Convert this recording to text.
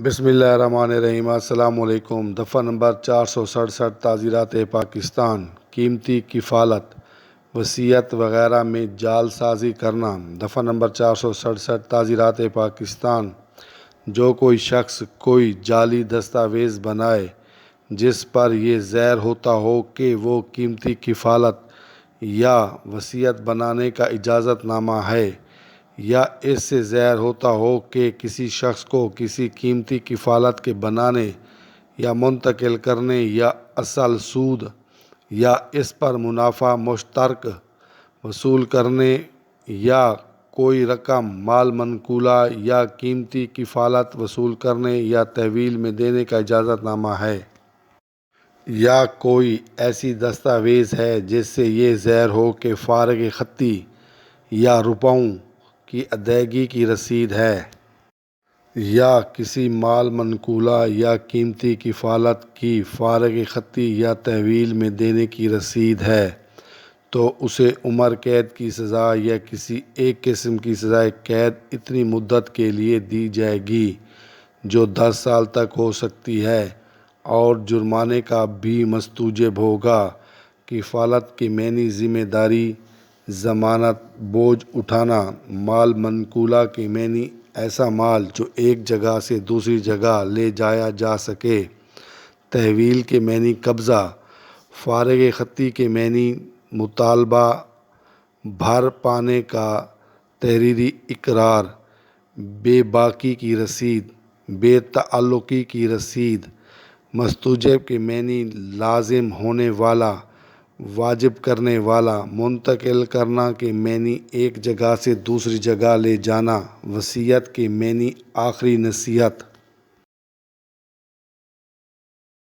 بسم اللہ الرحمن الرحیم۔ السلام علیکم۔ دفعہ نمبر 467 تعزیرات پاکستان۔ قیمتی کفالت، وصیت وغیرہ میں جعل سازی کرنا۔ دفعہ نمبر 467 تعزیرات پاکستان۔ جو کوئی شخص کوئی جعلی دستاویز بنائے جس پر یہ ظاہر ہوتا ہو کہ وہ قیمتی کفالت یا وصیت بنانے کا اجازت نامہ ہے، یا اس سے ظاہر ہوتا ہو کہ کسی شخص کو کسی قیمتی کفالت کے بنانے یا منتقل کرنے یا اصل سود یا اس پر منافع مشترک وصول کرنے یا کوئی رقم مال منقولہ یا قیمتی کفالت وصول کرنے یا تحویل میں دینے کا اجازت نامہ ہے، یا کوئی ایسی دستاویز ہے جس سے یہ ظاہر ہو کہ فارغ خطی یا روپوں کی ادائیگی کی رسید ہے، یا کسی مال منقولہ یا قیمتی کفالت کی فارغ خطی یا تحویل میں دینے کی رسید ہے، تو اسے عمر قید کی سزا یا کسی ایک قسم کی سزائے قید اتنی مدت کے لیے دی جائے گی جو 10 سال تک ہو سکتی ہے، اور جرمانے کا بھی مستوجب ہوگا۔ کفالت کی معنی ذمہ داری، ضمانت، بوجھ اٹھانا۔ مال منقولہ کے معنی ایسا مال جو ایک جگہ سے دوسری جگہ لے جایا جا سکے۔ تحویل کے معنی قبضہ۔ فارغ خطی کے معنی مطالبہ بھر پانے کا تحریری اقرار، بے باکی کی رسید، بے تعلقی کی رسید۔ مستوجب کے معنی لازم ہونے والا، واجب کرنے والا۔ منتقل کرنا کے معنی ایک جگہ سے دوسری جگہ لے جانا۔ وصیت کے معنی آخری نصیحت۔